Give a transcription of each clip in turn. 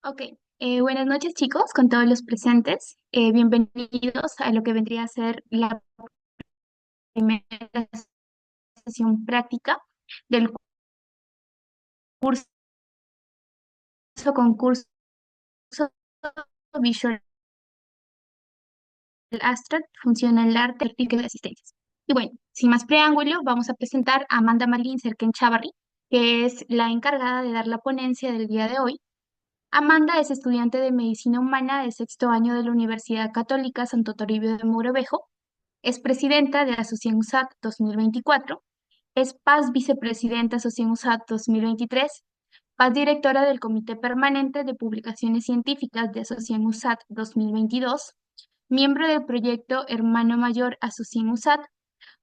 Ok, buenas noches chicos, con todos los presentes. Bienvenidos a lo que vendría a ser la primera sesión práctica del curso concurso Visual Abstract, Funciona el arte, artículo de asistencias. Y bueno, sin más preámbulo, vamos a presentar a Amanda Marlene Serken Chavarri, que es la encargada de dar la ponencia del día de hoy. Amanda es estudiante de Medicina Humana de sexto año de la Universidad Católica Santo Toribio de Mogrovejo. Es presidenta de Asociación USAT 2024, es Paz vicepresidenta Asociación USAT 2023, Paz directora del Comité Permanente de Publicaciones Científicas de Asociación USAT 2022, miembro del proyecto Hermano Mayor Asociación USAT,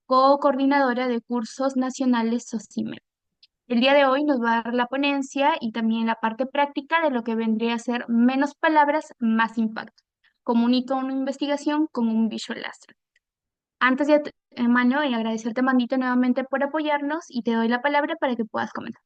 co-coordinadora de cursos nacionales SOCIMER. El día de hoy nos va a dar la ponencia y también la parte práctica de lo que vendría a ser menos palabras, más impacto. Comunica una investigación con un visual abstract. Antes de hermano, y agradecerte, Mandito, nuevamente por apoyarnos y te doy la palabra para que puedas comentar.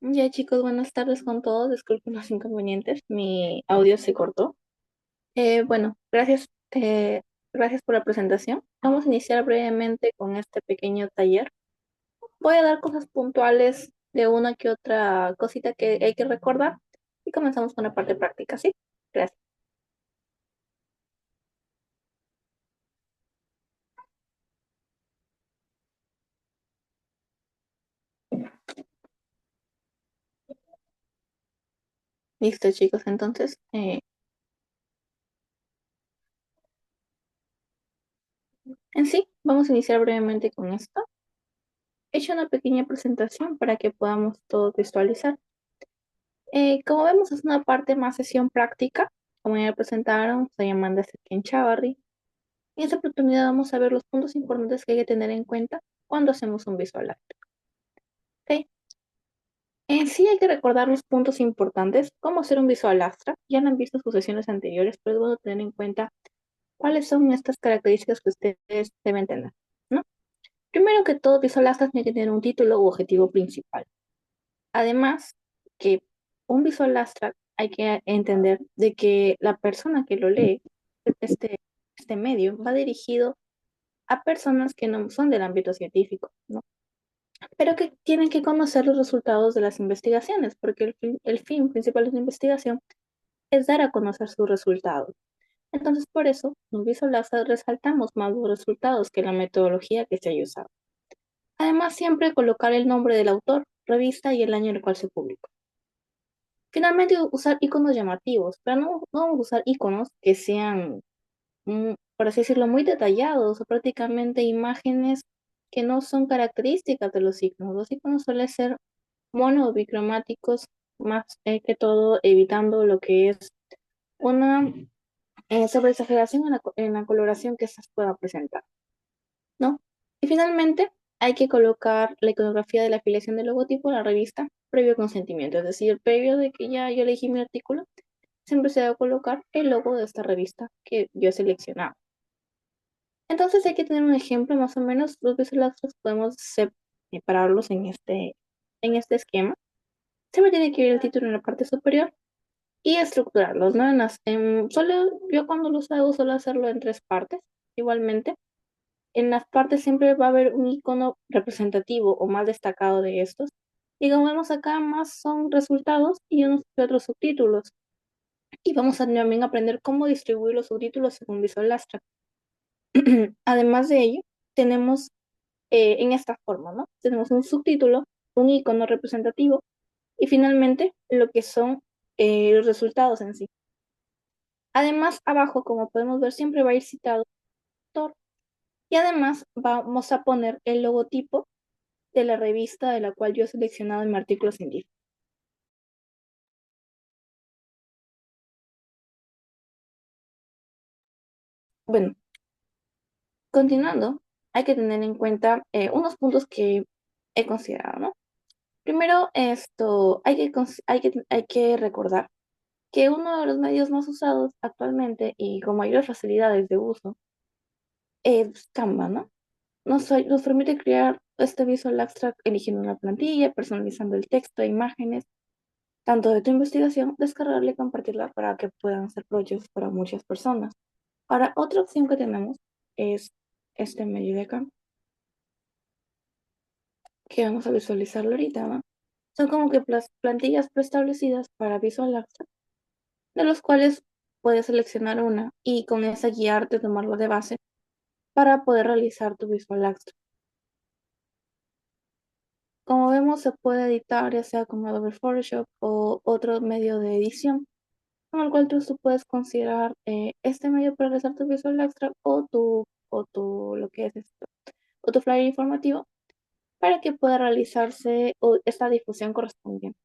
Ya chicos, buenas tardes con todos. Disculpen los inconvenientes, mi audio se cortó. Bueno, gracias por la presentación. Vamos a iniciar brevemente con este pequeño taller. Voy a dar cosas puntuales de una que otra cosita que hay que recordar y comenzamos con la parte práctica, ¿sí? Gracias. Listo chicos, entonces, en sí, vamos a iniciar brevemente con esto. He hecho una pequeña presentación para que podamos todos visualizar. Como vemos, es una parte más sesión práctica. Como ya presentaron, soy Amanda Serkin Chavarri. Y en esta oportunidad vamos a ver los puntos importantes que hay que tener en cuenta cuando hacemos un visual art. ¿Ok? En sí hay que recordar los puntos importantes, cómo hacer un visual abstract. Ya lo han visto en sus sesiones anteriores, pero es bueno tener en cuenta cuáles son estas características que ustedes deben tener, ¿no? Primero que todo, visual abstract tiene que tener un título u objetivo principal. Además, que un visual abstract hay que entender de que la persona que lo lee, este, este medio, va dirigido a personas que no son del ámbito científico, ¿no? Pero que tienen que conocer los resultados de las investigaciones, porque el fin principal de la investigación es dar a conocer sus resultados. Entonces, por eso, en Visual Abstract resaltamos más los resultados que la metodología que se haya usado. Además, siempre colocar el nombre del autor, revista y el año en el cual se publicó. Finalmente, usar iconos llamativos, pero no vamos a usar iconos que sean, por así decirlo, muy detallados o prácticamente imágenes que no son características de los iconos. Los iconos suelen ser mono o bicromáticos, más que todo evitando lo que es una sobreexageración en la coloración que estas puedan presentar, ¿no? Y finalmente, hay que colocar la iconografía de la afiliación del logotipo a la revista previo consentimiento, es decir, previo de que ya yo elegí mi artículo, siempre se debe colocar el logo de esta revista que yo he seleccionado. Entonces hay que tener un ejemplo, más o menos, los visualizadores podemos separarlos en este esquema. Siempre tiene que ir el título en la parte superior y estructurarlos, ¿no? Yo cuando los hago suelo hacerlo en tres partes, igualmente. En las partes siempre va a haber un icono representativo o más destacado de estos. Y como vemos acá, más son resultados y unos que otros subtítulos. Y vamos a también aprender cómo distribuir los subtítulos según Visual Abstract. Además de ello, tenemos en esta forma, ¿no? Tenemos un subtítulo, un icono representativo y finalmente lo que son los resultados en sí. Además, abajo, como podemos ver, siempre va a ir citado el autor. Y además vamos a poner el logotipo de la revista de la cual yo he seleccionado en mi artículo científico. Bueno, continuando, hay que tener en cuenta unos puntos que he considerado, ¿no? Primero, esto, hay que recordar que uno de los medios más usados actualmente y con mayores facilidades de uso es Canva, ¿no? Nos permite crear este Visual Abstract eligiendo una plantilla, personalizando el texto e imágenes, tanto de tu investigación, descargarla y compartirla para que puedan ser proyectos para muchas personas. Ahora, otra opción que tenemos es este medio de acá, que vamos a visualizarlo ahorita, ¿no? Son como que plantillas preestablecidas para Visual Abstract, de los cuales puedes seleccionar una y con esa guiarte, tomarlo de base para poder realizar tu Visual Abstract. Como vemos, se puede editar ya sea con Adobe Photoshop o otro medio de edición, con el cual tú puedes considerar este medio para realizar tu Visual Extra lo que es esto, o tu flyer informativo para que pueda realizarse esta difusión correspondiente.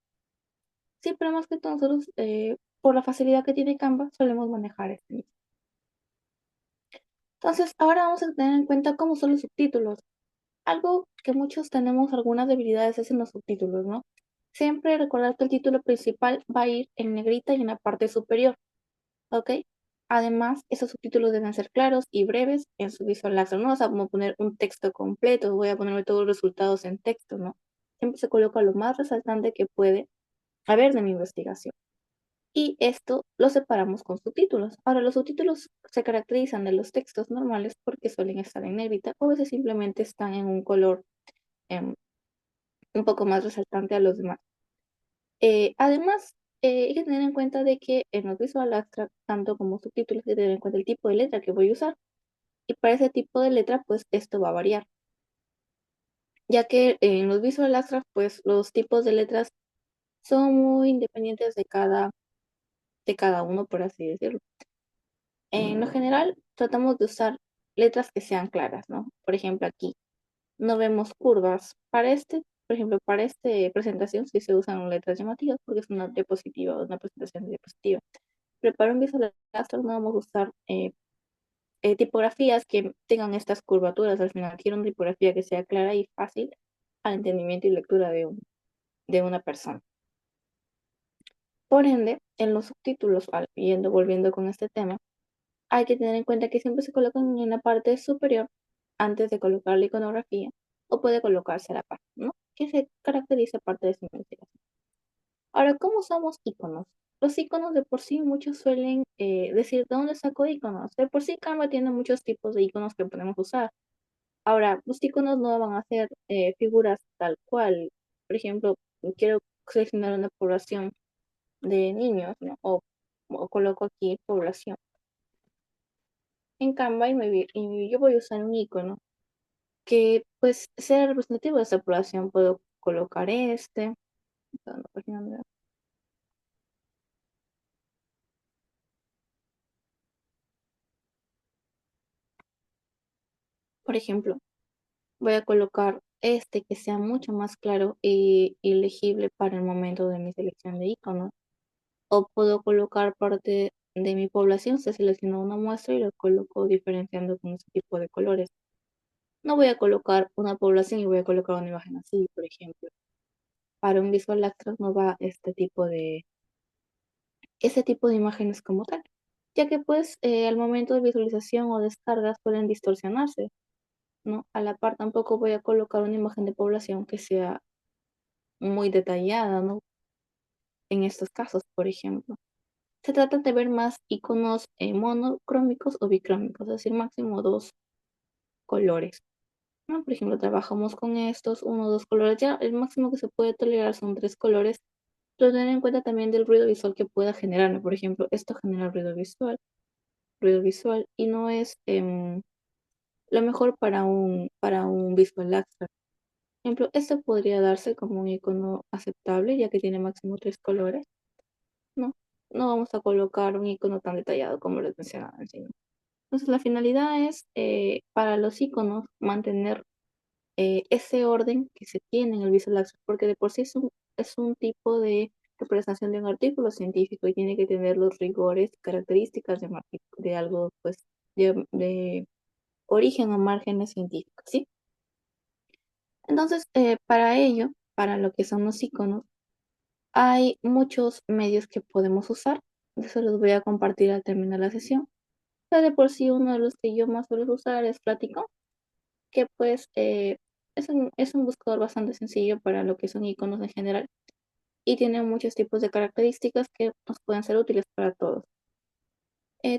Sí, pero más que todo nosotros, por la facilidad que tiene Canva, solemos manejar este mismo. Entonces, ahora vamos a tener en cuenta cómo son los subtítulos. Algo que muchos tenemos algunas debilidades es en los subtítulos, ¿no? Siempre recordar que el título principal va a ir en negrita y en la parte superior. ¿Ok? Además, esos subtítulos deben ser claros y breves en su visual lazo. No vas a como poner un texto completo, voy a ponerme todos los resultados en texto, ¿no? Siempre se coloca lo más resaltante que puede haber de mi investigación. Y esto lo separamos con subtítulos. Ahora, los subtítulos se caracterizan de los textos normales porque suelen estar en negrita o a veces simplemente están en un color em, un poco más resaltante a los demás. Además, hay que tener en cuenta de que en los Visual Abstract, tanto como subtítulos, hay que tener en cuenta el tipo de letra que voy a usar. Y para ese tipo de letra, pues esto va a variar. Ya que en los Visual Abstract, pues los tipos de letras son muy independientes de cada uno, por así decirlo. En lo general, tratamos de usar letras que sean claras, ¿no? Por ejemplo, aquí no vemos curvas. Por ejemplo, para esta presentación sí se usan letras llamativas porque es una diapositiva, una presentación de diapositiva. Pero para un Visual Abstract no vamos a usar tipografías que tengan estas curvaturas. Al final, quiero una tipografía que sea clara y fácil al entendimiento y lectura de una persona. Por ende, en los subtítulos, volviendo con este tema, hay que tener en cuenta que siempre se colocan en la parte superior antes de colocar la iconografía o puede colocarse a la par, ¿no? Que se caracteriza parte de su investigación. Ahora, ¿cómo usamos iconos? Los iconos de por sí muchos suelen decir de dónde saco iconos. De por sí Canva tiene muchos tipos de iconos que podemos usar. Ahora, los iconos no van a ser figuras tal cual. Por ejemplo, quiero seleccionar una población de niños, ¿no? O coloco aquí población en Canva y yo voy a usar un icono que pues sea representativo de esa población. Puedo colocar este. Por ejemplo, voy a colocar este que sea mucho más claro y legible para el momento de mi selección de iconos. O puedo colocar parte de mi población, se selecciona una muestra y lo coloco diferenciando con ese tipo de colores. No voy a colocar una población y voy a colocar una imagen así, por ejemplo. Para un Visual Abstract no va ese tipo de imágenes como tal, ya que pues al momento de visualización o descargas pueden distorsionarse, ¿no? A la par tampoco voy a colocar una imagen de población que sea muy detallada, ¿no? En estos casos, por ejemplo. Se trata de ver más iconos monocrómicos o bicrómicos, es decir, máximo dos colores, ¿no? Por ejemplo, trabajamos con estos, uno o dos colores. Ya el máximo que se puede tolerar son tres colores, pero tener en cuenta también del ruido visual que pueda generar, ¿no? Por ejemplo, esto genera ruido visual y no es lo mejor para un visual abstract. Por ejemplo, esto podría darse como un icono aceptable, ya que tiene máximo tres colores, ¿no? no vamos a colocar un icono tan detallado como les mencionaba antes, ¿no? Entonces, la finalidad es para los iconos mantener ese orden que se tiene en el Visual Access, porque de por sí es un tipo de representación de un artículo científico y tiene que tener los rigores, características de algo, pues, de origen o márgenes científicos, ¿sí? Entonces, para ello, para lo que son los iconos, hay muchos medios que podemos usar. Eso los voy a compartir al terminar la sesión. Pero de por sí, uno de los que yo más suelo usar es Flaticon, que pues es un buscador bastante sencillo para lo que son iconos en general y tiene muchos tipos de características que nos pueden ser útiles para todos.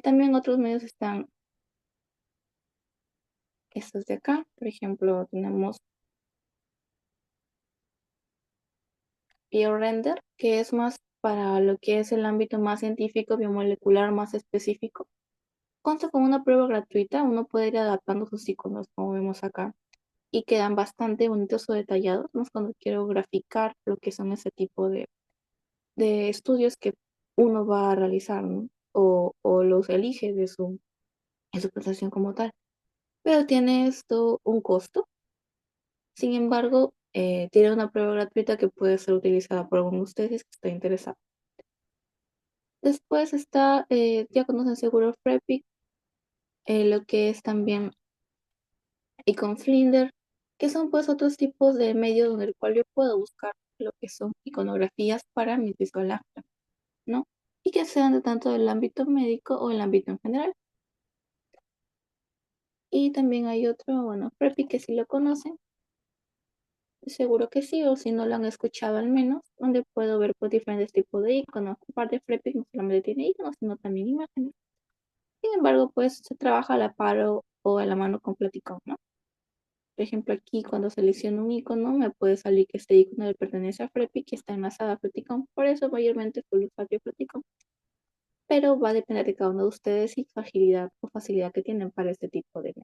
También otros medios están estos de acá. Por ejemplo, tenemos BioRender, que es más para lo que es el ámbito más científico, biomolecular, más específico. Consta con una prueba gratuita, uno puede ir adaptando sus iconos, como vemos acá, y quedan bastante bonitos o detallados, más cuando quiero graficar lo que son ese tipo de estudios que uno va a realizar, ¿no? O los elige de su presentación como tal. Pero tiene esto un costo. Sin embargo, tiene una prueba gratuita que puede ser utilizada por alguno de ustedes que esté interesado. Después está, ya conocen seguro Freepik, lo que es también Icon Flinder, que son pues otros tipos de medios donde el cual yo puedo buscar lo que son iconografías para mis visual, ¿no? Y que sean de tanto del ámbito médico o el ámbito en general. Y también hay otro, bueno, Preppy, que si lo conocen, seguro que sí, o si no lo han escuchado al menos, donde puedo ver pues diferentes tipos de iconos. Aparte, Preppy no solamente tiene iconos, sino también imágenes. Sin embargo, pues se trabaja a la par o a la mano con Platicom, ¿no? Por ejemplo, aquí cuando selecciono un icono, me puede salir que este icono le pertenece a Preppy, que está enlazada a Platicom. Por eso mayormente suelo usar yo Platicom. Pero va a depender de cada uno de ustedes y su agilidad o facilidad que tienen para este tipo de.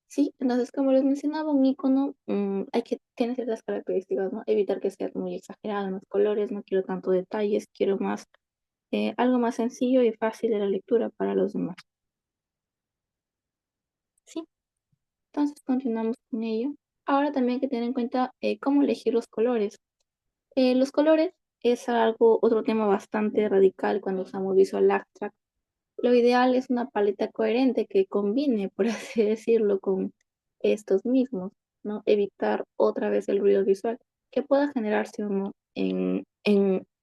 Sí, entonces como les mencionaba, un icono tiene ciertas características, ¿no? Evitar que sea muy exagerado en los colores, no quiero tanto detalles, quiero más, algo más sencillo y fácil de la lectura para los demás. Sí, entonces continuamos con ello. Ahora también hay que tener en cuenta cómo elegir los colores. Los colores es algo, otro tema bastante radical cuando usamos Visual Abstract. Lo ideal es una paleta coherente que combine, por así decirlo, con estos mismos, ¿no? Evitar otra vez el ruido visual que pueda generarse o no en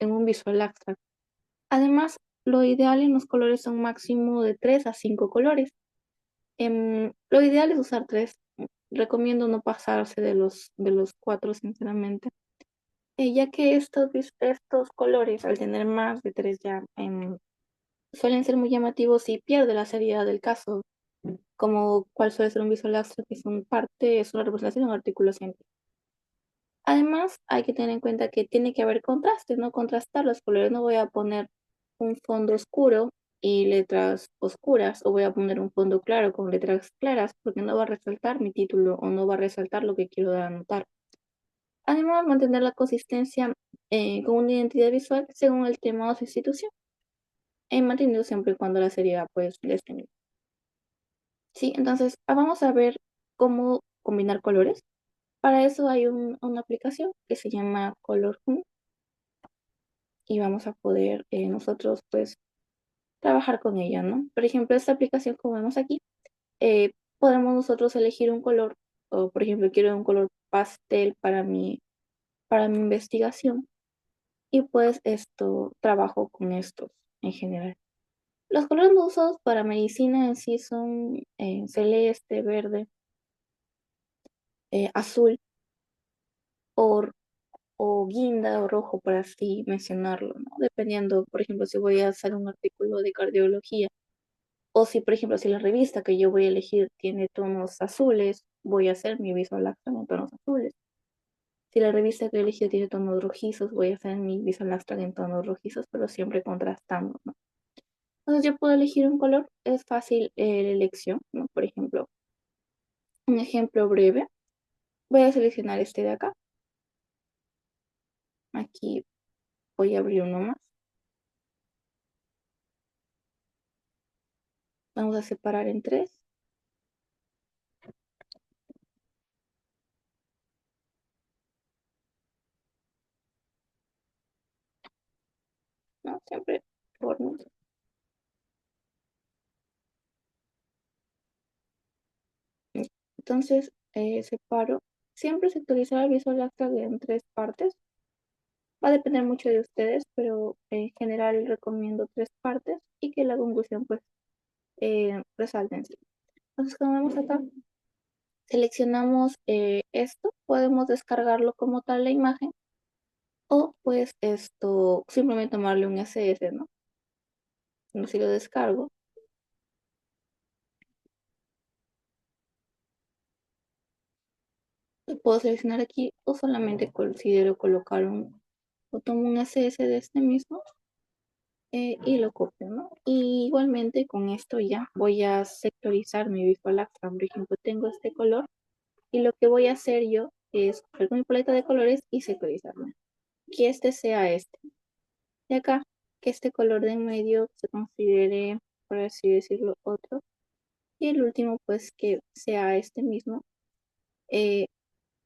un visual abstract. Además, lo ideal en los colores son máximo de 3 a 5 colores. Lo ideal es usar 3. Recomiendo no pasarse de los 4, sinceramente, ya que estos colores, al tener más de 3 ya, suelen ser muy llamativos y pierde la seriedad del caso, como cuál suele ser un visual abstract, que es una representación de un artículo científico. Además, hay que tener en cuenta que tiene que haber contraste, ¿no? Contrastar los colores. No voy a poner un fondo oscuro y letras oscuras, o voy a poner un fondo claro con letras claras, porque no va a resaltar mi título o no va a resaltar lo que quiero dar a notar. Además, mantener la consistencia con una identidad visual según el tema o su institución, manteniendo siempre y cuando la seriedad pues les tenga. Sí, entonces vamos a ver cómo combinar colores. Para eso hay una aplicación que se llama Color Home y vamos a poder nosotros pues trabajar con ella, ¿no? Por ejemplo, esta aplicación como vemos aquí, podemos nosotros elegir un color o por ejemplo quiero un color pastel para mi investigación y pues esto trabajo con estos en general. Los colores no usados para medicina en sí son celeste, verde, azul o o guinda o rojo, por así mencionarlo, ¿no? Dependiendo, por ejemplo, si voy a hacer un artículo de cardiología o si, por ejemplo, si la revista que yo voy a elegir tiene tonos azules, voy a hacer mi visual abstract en tonos azules. Si la revista que he elegido tiene tonos rojizos, voy a hacer mi visual abstract en tonos rojizos, pero siempre contrastando, ¿no? Entonces yo puedo elegir un color, es fácil la elección, ¿no? Por ejemplo, un ejemplo breve, voy a seleccionar este de acá. Aquí voy a abrir uno más. Vamos a separar en tres, ¿no? Siempre por orden. Entonces, separo. Siempre sectorizar el visual abstract en tres partes. Va a depender mucho de ustedes, pero en general recomiendo tres partes y que la conclusión pues resalte en sí. Entonces, como vemos acá, seleccionamos esto, podemos descargarlo como tal la imagen o pues esto, simplemente tomarle un SS, ¿no? Si lo descargo, lo puedo seleccionar aquí o solamente considero colocar o tomo un SS de este mismo y lo copio, ¿no? Y igualmente con esto ya voy a sectorizar mi Visual Abstract. Por ejemplo, tengo este color y lo que voy a hacer yo es coger mi paleta de colores y sectorizarlo. Que este sea este. De acá, que este color de en medio se considere, por así decirlo, otro. Y el último, pues que sea este mismo, eh,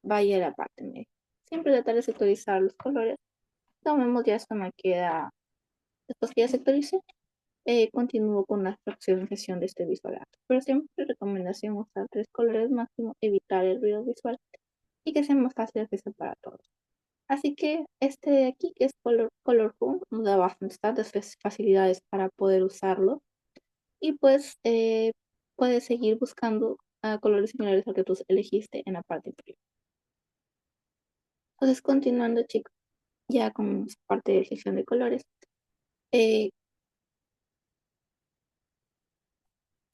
vaya a la parte media. Siempre tratar de sectorizar los colores. Tomemos ya esto me queda, después que ya sectorice, continúo con la fraccionalización de este visual art. Pero siempre recomendación usar tres colores máximo, evitar el ruido visual y que sea más fácil de acceso para todos. Así que este de aquí, que es Colorful, nos da bastantes facilidades para poder usarlo y pues puedes seguir buscando colores similares al que tú elegiste en la parte inferior. Entonces, continuando, chicos, ya con esa parte de elección de colores, eh,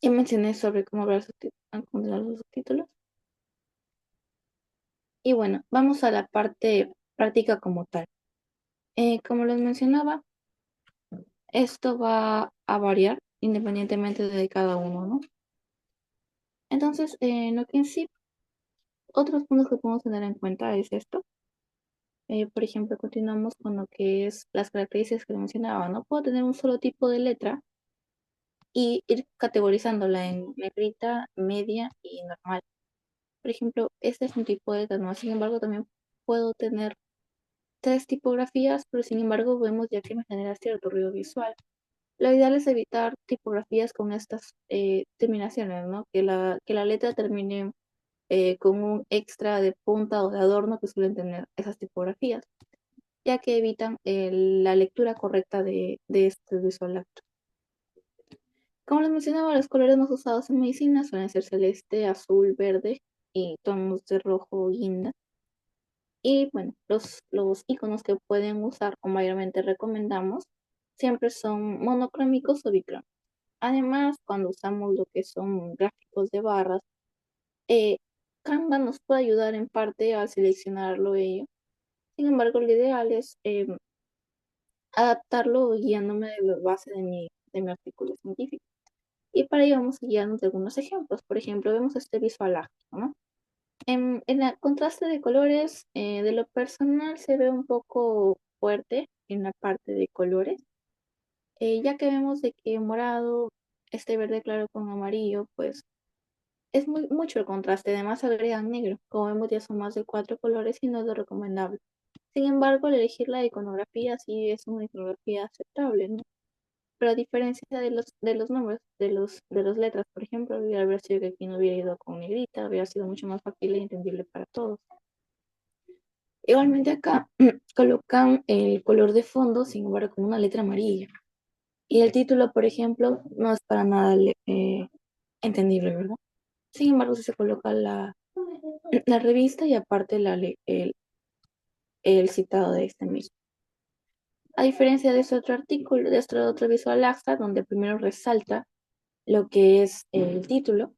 ya mencioné sobre cómo ver los subtítulos. Y bueno, vamos a la parte práctica como tal. Como les mencionaba, esto va a variar independientemente de cada uno, ¿no? Entonces, lo que en sí, otros puntos que podemos tener en cuenta es esto. Por ejemplo, continuamos con lo que es las características que mencionaba, ¿no? Puedo tener un solo tipo de letra y ir categorizándola en negrita, media y normal. Por ejemplo, este es un tipo de letra, ¿no? Sin embargo, también puedo tener tres tipografías, pero sin embargo vemos ya que me genera cierto ruido visual. Lo ideal es evitar tipografías con estas terminaciones, ¿no? Que la letra termine con un extra de punta o de adorno que suelen tener esas tipografías, ya que evitan la lectura correcta de este visual acto. Como les mencionaba, los colores más usados en medicina suelen ser celeste, azul, verde y tonos de rojo guinda. Y bueno, los iconos que pueden usar o mayormente recomendamos siempre son monocrómicos o bicrómicos. Además, cuando usamos lo que son gráficos de barras, eh, Canva nos puede ayudar en parte a seleccionarlo ello. Sin embargo, lo ideal es adaptarlo guiándome de la base de mi artículo científico. Y para ello vamos a guiarnos de algunos ejemplos. Por ejemplo, vemos este visual áctico, ¿no? En el contraste de colores, de lo personal se ve un poco fuerte en la parte de colores, ya que vemos de que morado, este verde claro con amarillo, pues es mucho el contraste. Además agregan negro. Como vemos ya son más de cuatro colores y no es lo recomendable. Sin embargo, al elegir la iconografía sí es una iconografía aceptable, ¿no? Pero a diferencia de los nombres, de las letras, por ejemplo, hubiera haber sido que aquí no hubiera ido con negrita, hubiera sido mucho más factible y entendible para todos. Igualmente acá colocan el color de fondo, sin embargo, con una letra amarilla. Y el título, por ejemplo, no es para nada entendible, ¿verdad? Sin embargo, si se coloca la revista y aparte el citado de este mismo. A diferencia de este otro artículo, de este otro visual acta, donde primero resalta lo que es el título,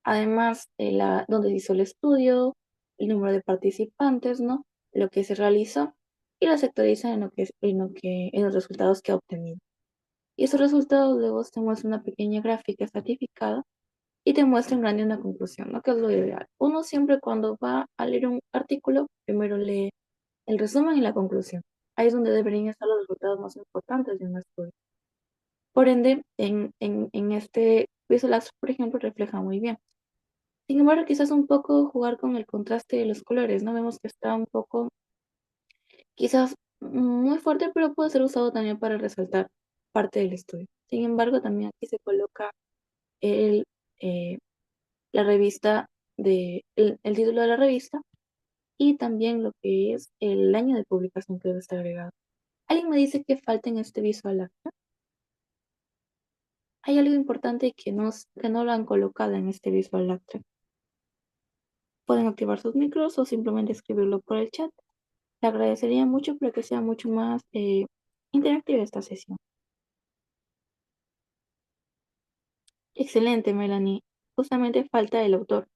además donde se hizo el estudio, el número de participantes, ¿no? Lo que se realizó y lo sectoriza en los resultados que ha obtenido. Y esos resultados luego te muestra una pequeña gráfica estratificada y te muestra en grande una conclusión, ¿no? Que es lo ideal. Uno siempre cuando va a leer un artículo, primero lee el resumen y la conclusión. Ahí es donde deberían estar los resultados más importantes de un estudio. Por ende, en este Visual Abstract, por ejemplo, refleja muy bien. Sin embargo, quizás un poco jugar con el contraste de los colores, ¿no? Vemos que está un poco, quizás muy fuerte, pero puede ser usado también para resaltar parte del estudio. Sin embargo, también aquí se coloca el, eh, la revista el título de la revista y también lo que es el año de publicación que debe estar agregado. Alguien me dice que falta en este visual acta. Hay algo importante que no lo han colocado en este visual acta. Pueden activar sus micros o simplemente escribirlo por el chat. Le agradecería mucho para que sea mucho más interactiva esta sesión. Excelente, Melanie. Justamente falta el autor.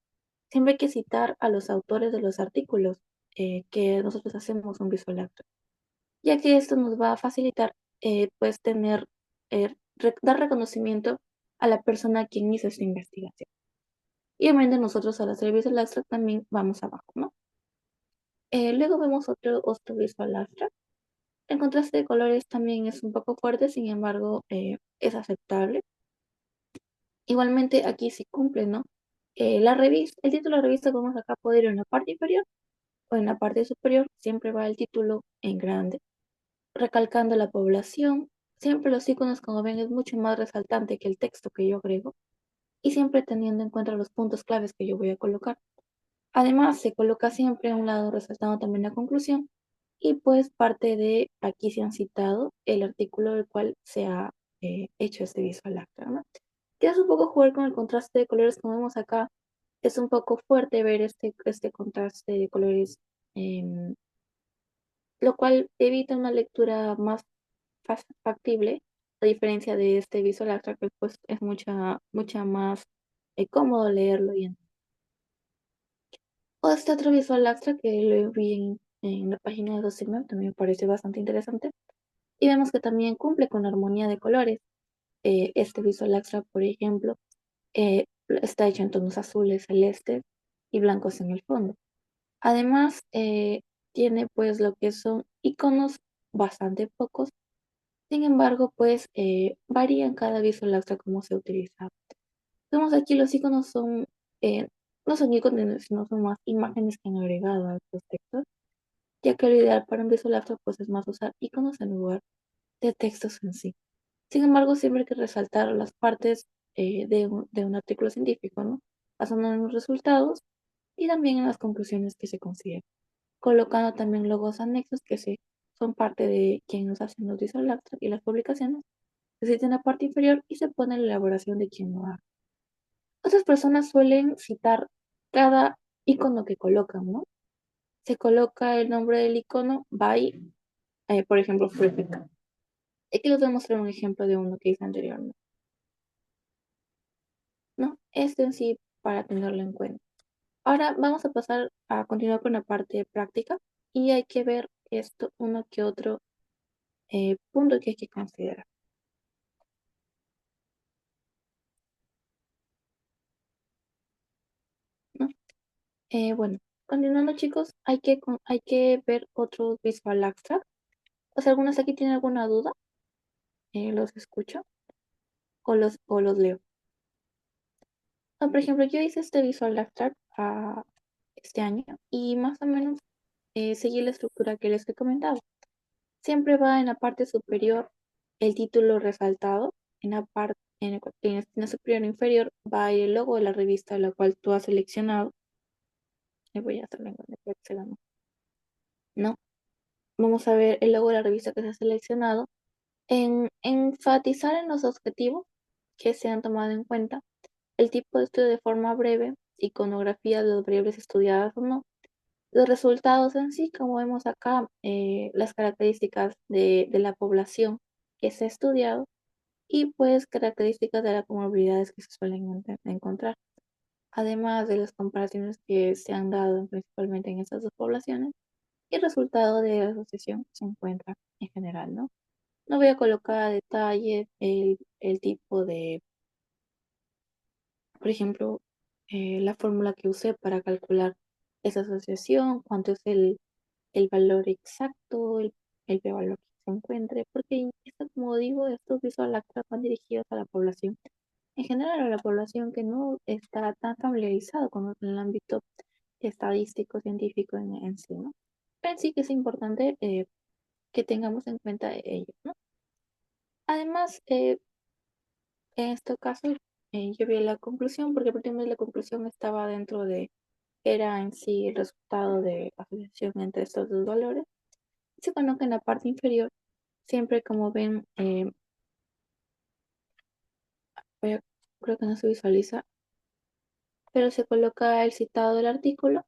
Siempre hay que citar a los autores de los artículos que nosotros hacemos un visual acto, ya que esto nos va a facilitar pues dar reconocimiento a la persona a quien hizo esta investigación. Y obviamente nosotros al hacer el visual abstract también vamos abajo, ¿no? Luego vemos otro visual abstract. El contraste de colores también es un poco fuerte, sin embargo, es aceptable. Igualmente aquí sí cumple, ¿no? El título de la revista, como acá, puede ir en la parte inferior o en la parte superior, siempre va el título en grande, recalcando la población. Siempre los iconos, como ven, es mucho más resaltante que el texto que yo agrego y siempre teniendo en cuenta los puntos claves que yo voy a colocar. Además, se coloca siempre a un lado resaltando también la conclusión y pues parte de aquí se han citado el artículo del cual se ha hecho este visual acta, ¿no? Quieres un poco jugar con el contraste de colores como vemos acá. Es un poco fuerte ver este contraste de colores, em, lo cual evita una lectura más factible, a diferencia de este visual acta que pues es mucha más cómodo leerlo y o este otro visual extra que lo vi en la página de Docilmap, también me parece bastante interesante. Y vemos que también cumple con la armonía de colores. Este visual extra, por ejemplo, está hecho en tonos azules, celestes y blancos en el fondo. Además, tiene pues lo que son iconos bastante pocos. Sin embargo, pues varían cada visual extra cómo se utiliza. Vemos aquí los iconos eh, no son iconos, sino son más imágenes que han agregado a estos textos, ya que lo ideal para un visual abstract pues es más usar iconos en lugar de textos en sí. Sin embargo, siempre hay que resaltar las partes de un artículo científico, ¿no? Basándonos en los resultados y también en las conclusiones que se consideran, colocando también logos anexos son parte de quien nos hace los visual abstract y las publicaciones, se cita en la parte inferior y se pone en la elaboración de quien lo haga. Otras personas suelen citar cada icono que colocan, ¿no? Se coloca el nombre del icono by, por ejemplo, Freepic. Aquí les voy a mostrar un ejemplo de uno que hice anteriormente, ¿no? Este en sí para tenerlo en cuenta. Ahora vamos a pasar a continuar con la parte práctica y hay que ver esto, uno que otro punto que hay que considerar, ¿no? Bueno, continuando chicos, hay que ver otros visual abstract. O sea, ¿algunos aquí tienen alguna duda? ¿Los escucho o los leo? No, por ejemplo, yo hice este visual abstract este año y más o menos seguí la estructura que les he comentado. Siempre va en la parte superior el título resaltado, en la esquina superior e inferior va el logo de la revista la cual tú has seleccionado. Le voy a hacer en Excel, ¿no? Vamos a ver el logo de la revista que se ha seleccionado. En enfatizar en los objetivos que se han tomado en cuenta, el tipo de estudio de forma breve, iconografía de las variables estudiadas o no, los resultados en sí, como vemos acá, las características de la población que se ha estudiado y pues características de las comorbilidades que se suelen encontrar, además de las comparaciones que se han dado principalmente en estas dos poblaciones y el resultado de la asociación que se encuentra en general, ¿no? No voy a colocar a detalle el tipo de, por ejemplo, la fórmula que usé para calcular esa asociación, cuánto es el valor exacto, el p-valor que se encuentre, porque esto, como digo, estos visual actors van dirigidos a la población en general a la población que no está tan familiarizado con el ámbito estadístico, científico en sí, ¿no? Pero sí que es importante que tengamos en cuenta ello, ¿no? Además, en este caso, yo vi la conclusión, porque prácticamente la conclusión estaba dentro de, era en sí el resultado de asociación entre estos dos valores. Se coloca en la parte inferior, siempre como ven, voy a- creo que no se visualiza, pero se coloca el citado del artículo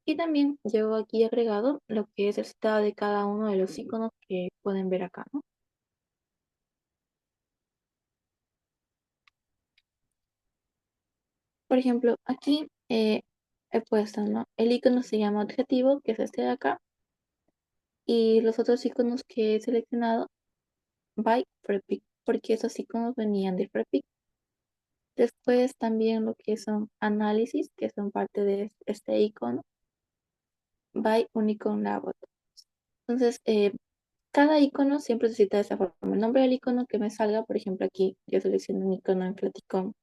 y también llevo aquí agregado lo que es el citado de cada uno de los iconos que pueden ver acá, ¿no? Por ejemplo, aquí he puesto, ¿no? El icono se llama objetivo, que es este de acá, y los otros iconos que he seleccionado by Prepic, porque esos iconos venían de Prepic. Después también lo que son análisis, que son parte de este icono, by Unicon Labot. Entonces, cada icono siempre se cita de esa forma. El nombre del icono que me salga, por ejemplo, aquí yo selecciono un icono en Platicom,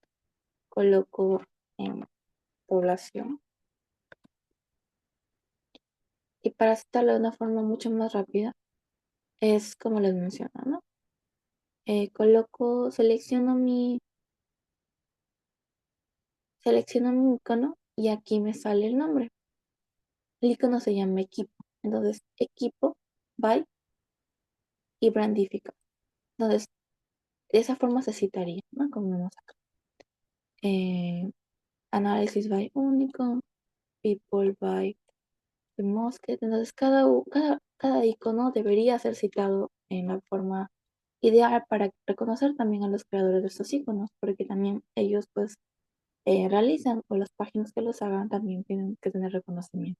coloco en población. Y para citarlo de una forma mucho más rápida, es como les menciono, ¿no? Selecciono mi icono y aquí me sale el nombre. El icono se llama equipo. Entonces, equipo, by y brandifica. Entonces, de esa forma se citaría, ¿no? Como vemos acá. Eh, Análisis by único, people by the mosquet. Entonces, cada icono debería ser citado en la forma ideal para reconocer también a los creadores de estos iconos, porque también ellos, pues, realizan o las páginas que los hagan también tienen que tener reconocimiento.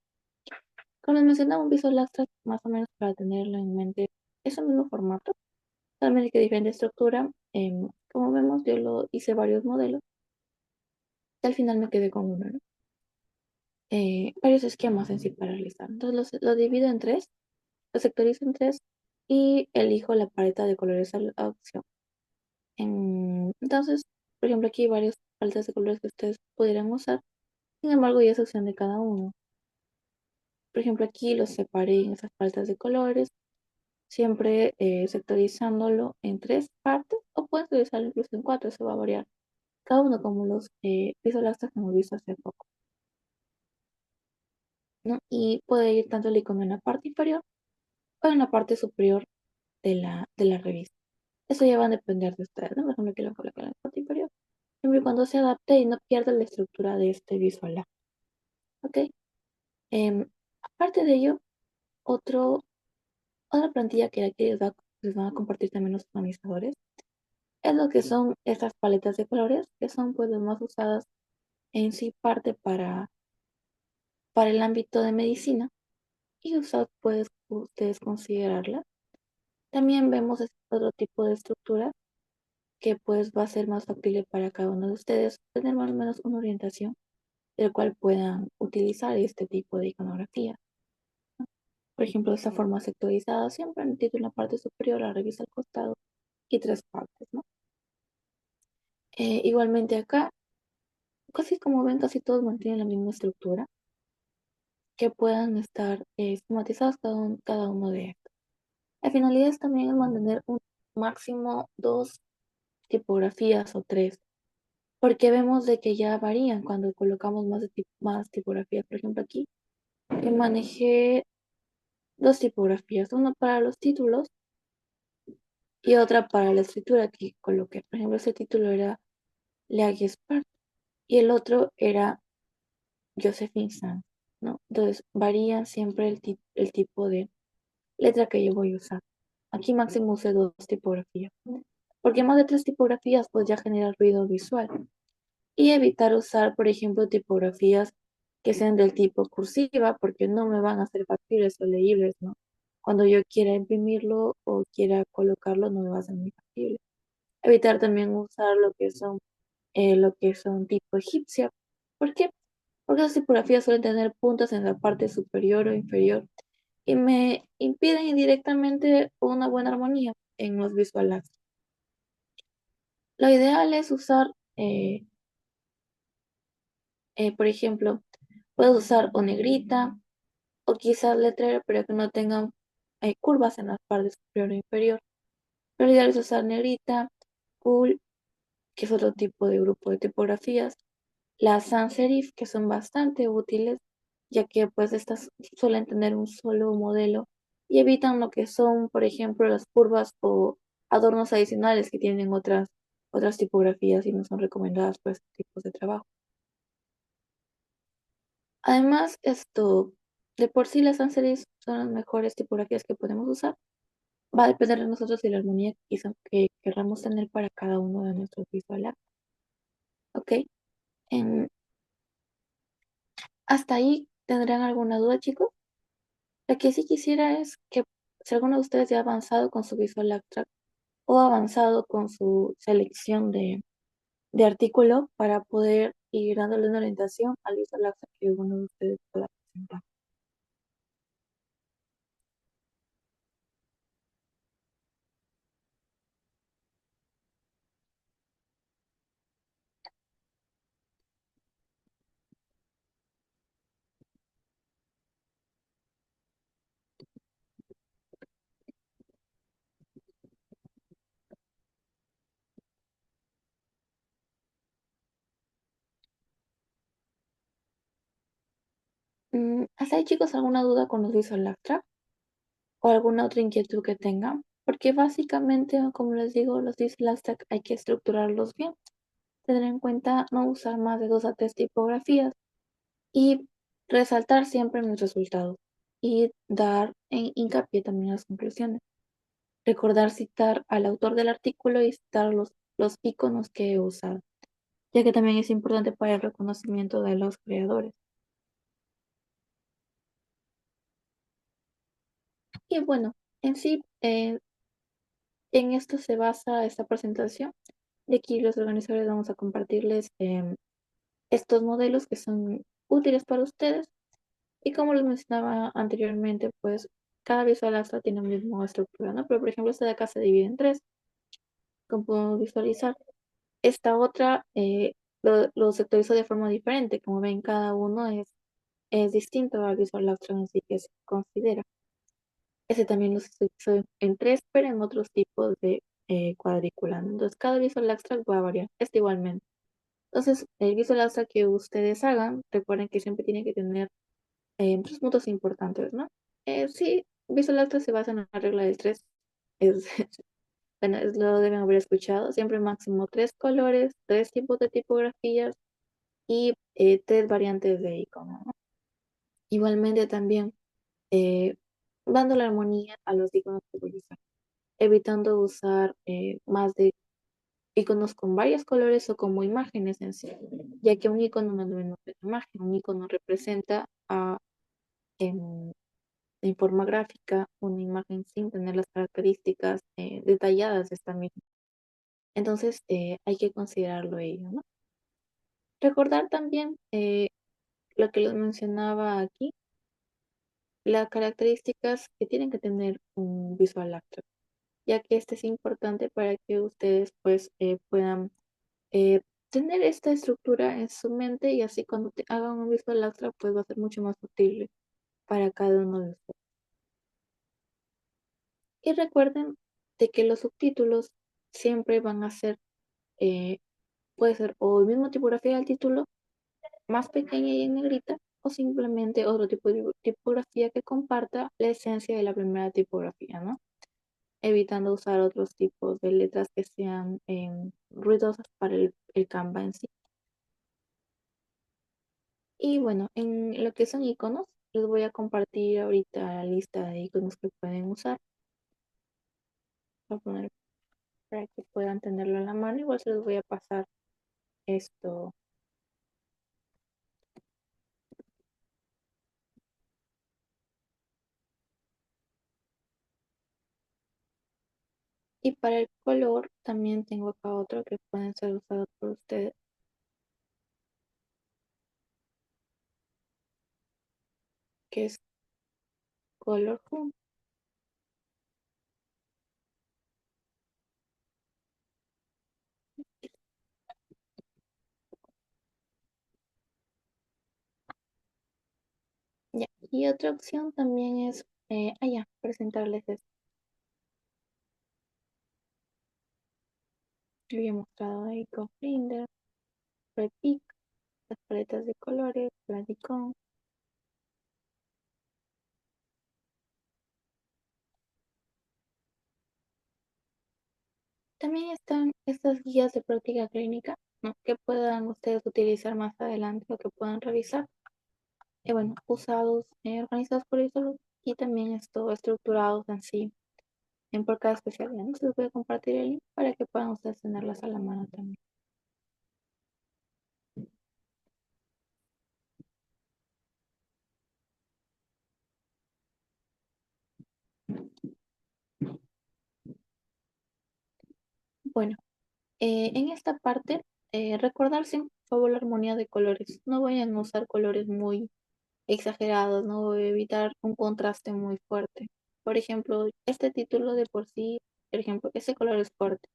Como les mencionaba, un Visual Abstract, más o menos para tenerlo en mente, es el mismo formato, solamente que diferente estructura. Como vemos, yo lo hice varios modelos y al final me quedé con uno, ¿no? Varios esquemas en sí para realizar. Entonces los divido en tres, los sectorizo en tres y elijo la paleta de colores a la opción. Entonces, por ejemplo, aquí hay varias paletas de colores que ustedes pudieran usar. Sin embargo, ya es opción de cada uno. Por ejemplo, aquí los separé en esas paletas de colores, siempre sectorizándolo en tres partes o pueden sectorizarlo incluso en cuatro, eso va a variar. Cada uno como los visualistas que hemos visto hace poco, ¿no? Y puede ir tanto el icono en la parte inferior o en la parte superior de la revista. Eso ya va a depender de ustedes, ¿no? Por ejemplo, que lo coloquen en la parte inferior, siempre y cuando se adapte y no pierda la estructura de este visual. ¿Ok? Aparte de ello, otra plantilla que aquí les van a compartir también los organizadores es lo que son estas paletas de colores, que son pues las más usadas en sí parte para el ámbito de medicina y puedes ustedes considerarla. También vemos este otro tipo de estructura que pues va a ser más factible para cada uno de ustedes tener más o menos una orientación del cual puedan utilizar este tipo de iconografía. Por ejemplo, de esta forma sectorizada, siempre en el título en la parte superior, la revista al costado y tres partes, ¿no? Igualmente acá, casi como ven, casi todos mantienen la misma estructura, que puedan estar esquematizados cada uno de estos. La finalidad es también mantener un máximo dos tipografías o tres, porque vemos de que ya varían cuando colocamos más tipografías. Por ejemplo, aquí que manejé dos tipografías, una para los títulos y otra para la escritura que coloqué. Por ejemplo, ese título era Lea Spart y el otro era Josephine Sanz, ¿no? Entonces varían siempre el tipo de letra que yo voy a usar. Aquí máximo usé dos tipografías, porque más de tres tipografías pues ya genera ruido visual. Y evitar usar, por ejemplo, tipografías que sean del tipo cursiva, porque no me van a ser factibles o leíbles, ¿no? Cuando yo quiera imprimirlo o quiera colocarlo, no me va a ser muy factible. Evitar también usar lo que son tipo egipcia. ¿Por qué? Porque las tipografías suelen tener puntas en la parte superior o inferior y me impiden indirectamente una buena armonía en los visuales. Lo ideal es usar por ejemplo, puedes usar o negrita o quizás letrero, pero que no tengan curvas en las partes superior e inferior. Pero ideal es usar negrita, full, que es otro tipo de grupo de tipografías. Las sans serif, que son bastante útiles, ya que pues estas suelen tener un solo modelo y evitan lo que son, por ejemplo, las curvas o adornos adicionales que tienen otras tipografías y no son recomendadas para estos tipos de trabajo. Además, de por sí las sans serif son las mejores tipografías que podemos usar. Va a depender de nosotros y la armonía que querramos tener para cada uno de nuestros visual art, ¿ok? En- ¿Hasta ahí tendrán alguna duda, chicos? Lo que sí quisiera es que si alguno de ustedes ya ha avanzado con su Visual Abstract o ha avanzado con su selección de artículo para poder ir dándole una orientación al Visual Abstract que uno de ustedes pueda presentar. ¿Hasta ahí, chicos, alguna duda con los Visual Abstract o alguna otra inquietud que tengan? Porque básicamente, como les digo, los Visual Abstract hay que estructurarlos bien. Tener en cuenta no usar más de 2 a 3 tipografías y resaltar siempre mis resultados y dar hincapié también en las conclusiones. Recordar citar al autor del artículo y citar los iconos que he usado, ya que también es importante para el reconocimiento de los creadores. Y bueno, en sí, en esto se basa esta presentación. De aquí los organizadores vamos a compartirles estos modelos que son útiles para ustedes. Y como les mencionaba anteriormente, pues cada Visual Abstract tiene la misma estructura, ¿no? Pero por ejemplo, esta de acá se divide en tres, como podemos visualizar. Esta otra lo sectorizo de forma diferente. Como ven, cada uno es distinto al Visual Abstract en sí que se considera. Ese también lo sectorizo en tres, pero en otros tipos de cuadrícula, ¿no? Entonces, cada Visual Abstract va a variar. Este igualmente. Entonces, el Visual Abstract que ustedes hagan, recuerden que siempre tiene que tener 3 puntos importantes, ¿no? Sí, Visual Abstract se basa en la regla del 3. Es, bueno, lo deben haber escuchado. Siempre máximo 3 colores, 3 tipos de tipografías y 3 variantes de icono, ¿no? Igualmente también eh, dando la armonía a los iconos que voy a usar, evitando usar más de iconos con varios colores o como imágenes en sí, ya que un icono no debe ser una imagen, un icono representa en, en forma gráfica una imagen sin tener las características detalladas de esta misma. Entonces hay que considerarlo ello, ¿no? Recordar también lo que les mencionaba aquí, las características que tienen que tener un Visual Abstract, ya que este es importante para que ustedes pues puedan eh, tener esta estructura en su mente y así cuando hagan un Visual Abstract pues va a ser mucho más útil para cada uno de ustedes. Y recuerden de que los subtítulos siempre van a ser, eh, puede ser o el mismo tipografía del título, más pequeña y en negrita, o simplemente otro tipo de tipografía que comparta la esencia de la primera tipografía, ¿no? Evitando usar otros tipos de letras que sean ruidosas para el Canva en sí. Y bueno, en lo que son iconos, les voy a compartir ahorita la lista de iconos que pueden usar. Voy a poner para que puedan tenerlo en la mano. Igual se los voy a pasar esto. Y para el color también tengo acá otro que pueden ser usados por ustedes, que es Color Home. Y otra opción también es, presentarles esto. Yo había mostrado ahí con Flinder, Repic, las paletas de colores, Platicón. También están estas guías de práctica clínica, ¿no? Que puedan ustedes utilizar más adelante o que puedan revisar. Y bueno, usados, organizados por el salud y también esto estructurados en sí, en por cada especialidad. ¿No? Se les voy a compartir el link para que puedan ustedes tenerlas a la mano también. Bueno, en esta parte, recordarse por favor la armonía de colores. No vayan a usar colores muy exagerados, no voy a evitar un contraste muy fuerte. Por ejemplo, este título de por sí, por ejemplo, ese color es fuerte.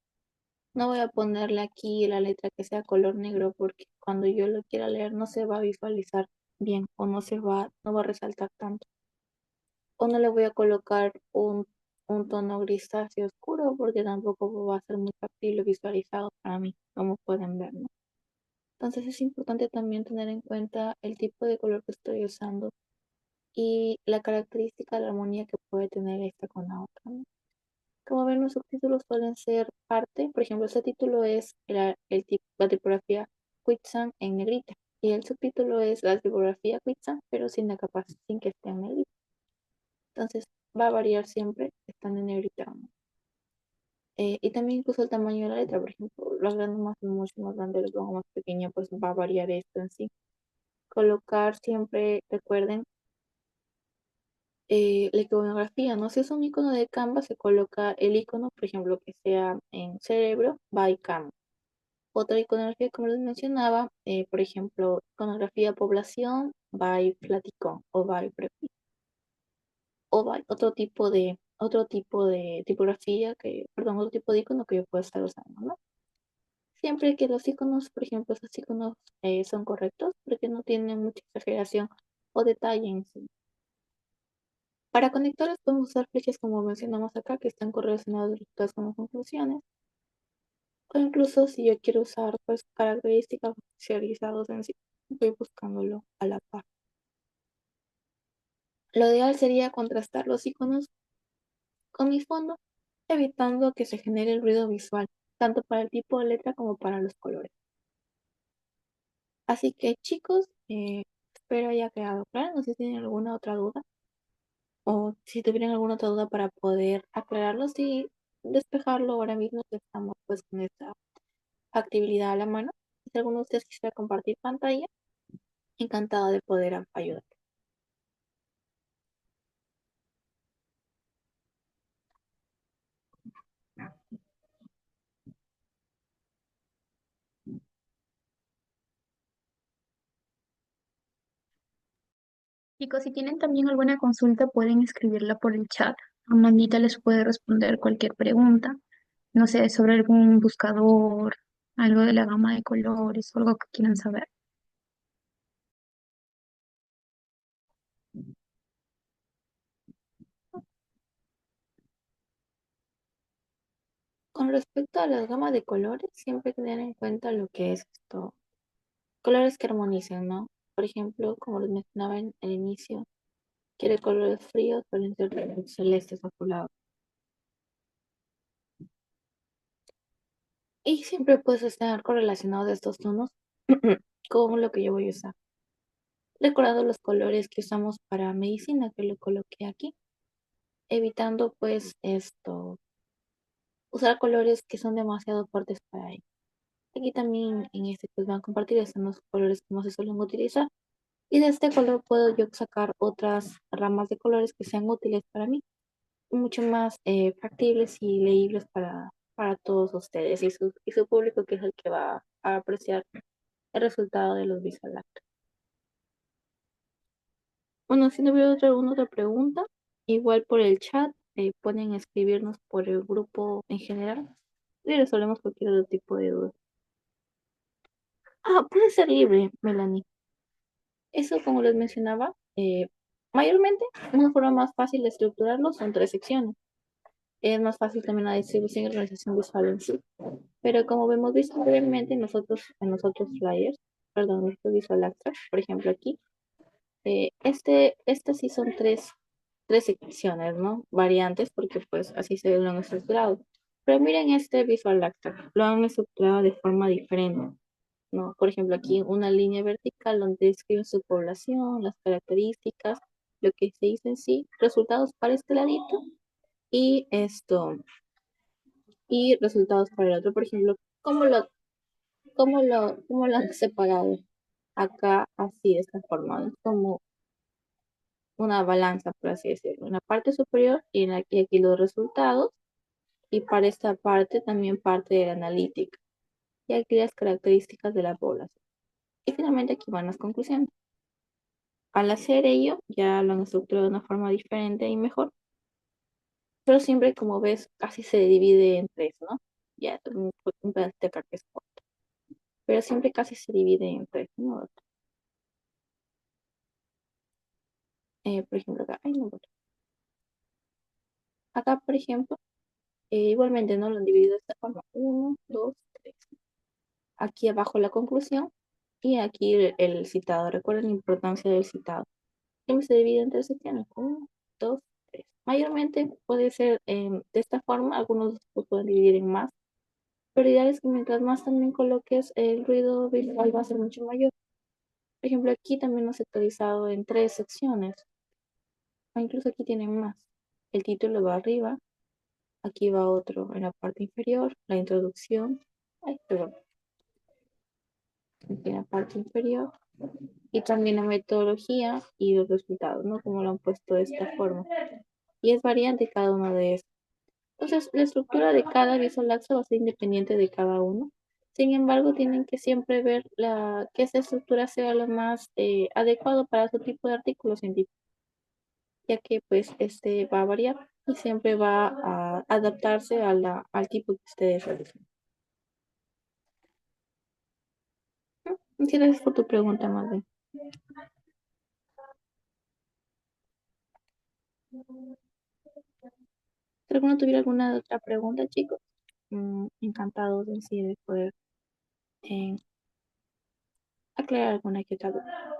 No voy a ponerle aquí la letra que sea color negro porque cuando yo lo quiera leer no se va a visualizar bien o no va a resaltar tanto. O no le voy a colocar un tono grisáceo oscuro porque tampoco va a ser muy factible visualizado para mí, como pueden ver, ¿no? Entonces es importante también tener en cuenta el tipo de color que estoy usando y la característica de la armonía que puede tener esta con la otra, ¿no? Como ven, los subtítulos suelen ser parte, por ejemplo, este título es la tipografía Quitsand en negrita y el subtítulo es la tipografía Quitsand, pero sin la capa, sin que esté en negrita. Entonces va a variar siempre estando en negrita, ¿no? Y también incluso el tamaño de la letra, por ejemplo, las grandes más mucho más grandes, las pongo más pequeña, pues va a variar esto en sí. Colocar siempre, recuerden, la iconografía, ¿no? Si es un icono de Canva, se coloca el icono, por ejemplo, que sea en cerebro, by Canva. Otra iconografía, como les mencionaba, por ejemplo, iconografía población, by Platicón o by Prepi. O by otro tipo de tipografía perdón, otro tipo de icono que yo pueda estar usando, ¿no? Siempre que los iconos, por ejemplo, esos iconos son correctos, porque no tienen mucha exageración o detalle en sí. Para conectores podemos usar flechas como mencionamos acá, que están correlacionados resultados con las conclusiones. O incluso si yo quiero usar pues características especializadas en sí, voy buscándolo a la par. Lo ideal sería contrastar los iconos con mi fondo, evitando que se genere el ruido visual, tanto para el tipo de letra como para los colores. Así que chicos, espero haya quedado claro. No sé si tienen alguna otra duda o si tuvieran alguna otra duda para poder aclararlos y despejarlo ahora mismo que estamos pues con esta actividad a la mano. Si alguno de ustedes quisiera compartir pantalla, encantada de poder ayudar. Chicos, si tienen también alguna consulta, pueden escribirla por el chat. Amandita les puede responder cualquier pregunta, no sé, sobre algún buscador, algo de la gama de colores o algo que quieran saber. Con respecto a la gama de colores, siempre tener en cuenta lo que es esto, colores que armonicen, ¿no? Por ejemplo, como les mencionaba en el inicio, quiere colores fríos, suelen ser celestes azulados. Y siempre puedes estar correlacionados estos tonos con lo que yo voy a usar. Recordando los colores que usamos para medicina, que lo coloqué aquí, evitando pues esto, usar colores que son demasiado fuertes para ello. Aquí también en este pues van a compartir, están los colores que más se suelen utilizar. Y de este color puedo yo sacar otras ramas de colores que sean útiles para mí, mucho más factibles y leíbles para todos ustedes y su público que es el que va a apreciar el resultado de los Visual Art. Bueno, si no hubiera alguna otra pregunta, igual por el chat pueden escribirnos por el grupo en general y resolvemos cualquier otro tipo de duda. Ah, puede ser libre, Melanie. Eso, como les mencionaba, Mayormente, una forma más fácil de estructurarlo son tres secciones. Es más fácil también la distribución y organización visual en sí. Pero como hemos visto anteriormente en los otros flyers, perdón, en este Visual Abstract, por ejemplo aquí, este sí son tres secciones, ¿no? Variantes, porque pues así se lo han estructurado. Pero miren este Visual Abstract, lo han estructurado de forma diferente, ¿no? Por ejemplo, aquí una línea vertical donde describen su población, las características, lo que se dice en sí, resultados para este ladito y esto, y resultados para el otro. Por ejemplo, cómo lo han separado? Acá así de esta forma, ¿no? Como una balanza, por así decirlo, en la parte superior y aquí los resultados, y para esta parte también parte de la analítica, y aquí las características de la población. Y finalmente aquí van las conclusiones. Al hacer ello, ya lo han estructurado de una forma diferente y mejor, pero siempre, como ves, casi se divide en tres, ¿no? Ya, un pedacito acá que es corto, pero siempre casi se divide en tres, ¿no? Por ejemplo, acá, ay, no, acá, por ejemplo, igualmente, ¿no? Lo han dividido de esta forma. Uno, dos, tres. Aquí abajo la conclusión y aquí el citado. Recuerden la importancia del citado. Siempre se divide en tres secciones. Uno, dos, tres. Mayormente puede ser de esta forma. Algunos lo pueden dividir en más. Pero ideal es que mientras más también coloques, el ruido visual va a ser mucho mayor. Por ejemplo, aquí también lo he sectorizado en tres secciones. O incluso aquí tienen más. El título va arriba. Aquí va otro en la parte inferior. La introducción. Ay, perdón. Aquí en la parte inferior. Y también la metodología y los resultados, ¿no? Como lo han puesto de esta forma. Y es variante cada uno de estos. Entonces, la estructura de cada Visual Laxo va a ser independiente de cada uno. Sin embargo, tienen que siempre ver que esa estructura sea lo más adecuado para su tipo de artículo científico, ya que pues este va a variar y siempre va a adaptarse al tipo que ustedes realicen. Muchas gracias por tu pregunta, más bien. Si alguno tuviera alguna otra pregunta, chicos, encantados en sí de poder eh, aclarar alguna que otra duda.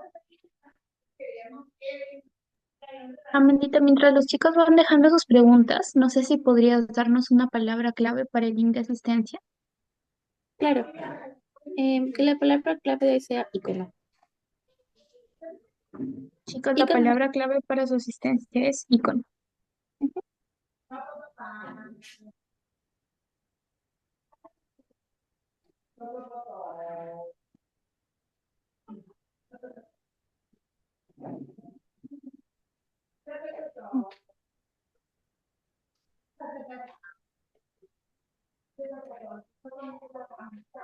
Amandita, mientras los chicos van dejando sus preguntas, no sé si podrías darnos una palabra clave para el link de asistencia. Claro, que la palabra clave sea icono. Chicos, la Icono. palabra clave para su asistencia es icono.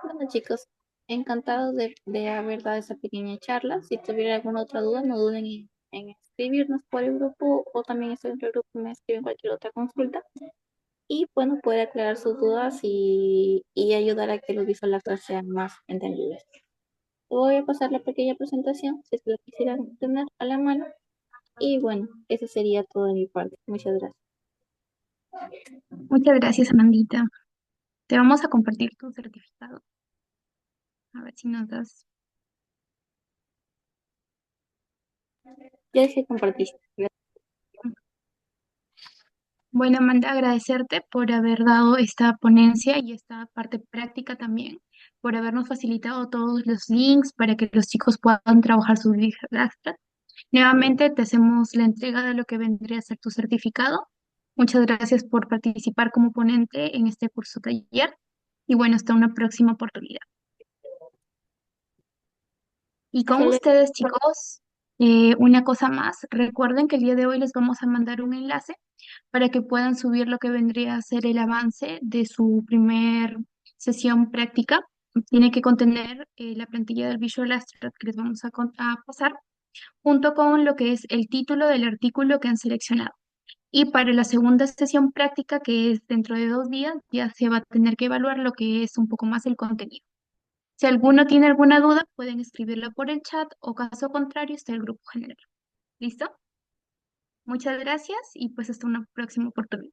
Bueno, chicos, encantados de haber dado esa pequeña charla. Si tuviera alguna otra duda, no duden en escribirnos por el grupo o también estoy dentro del grupo, me escriben cualquier otra consulta. Y bueno, poder aclarar sus dudas y ayudar a que los visualizadores sean más entendibles. Voy a pasar la pequeña presentación, si es que la quisieran tener a la mano. Y bueno, eso sería todo de mi parte. Muchas gracias. Muchas gracias, Amandita. Te vamos a compartir tu certificado. A ver si nos das. Ya dejé compartir. Bueno, Amanda, agradecerte por haber dado esta ponencia y esta parte práctica también, por habernos facilitado todos los links para que los chicos puedan trabajar sus Visual. Nuevamente te hacemos la entrega de lo que vendría a ser tu certificado. Muchas gracias por participar como ponente en este curso taller y bueno, hasta una próxima oportunidad. Y con Hasta luego. ustedes, chicos, una cosa más, recuerden que el día de hoy les vamos a mandar un enlace para que puedan subir lo que vendría a ser el avance de su primer sesión práctica. Tiene que contener la plantilla del Visual Abstract que les vamos a pasar, junto con lo que es el título del artículo que han seleccionado. Y para la segunda sesión práctica, que es dentro de 2 días, ya se va a tener que evaluar lo que es un poco más el contenido. Si alguno tiene alguna duda, pueden escribirla por el chat o caso contrario está el grupo general. ¿Listo? Muchas gracias y pues hasta una próxima oportunidad.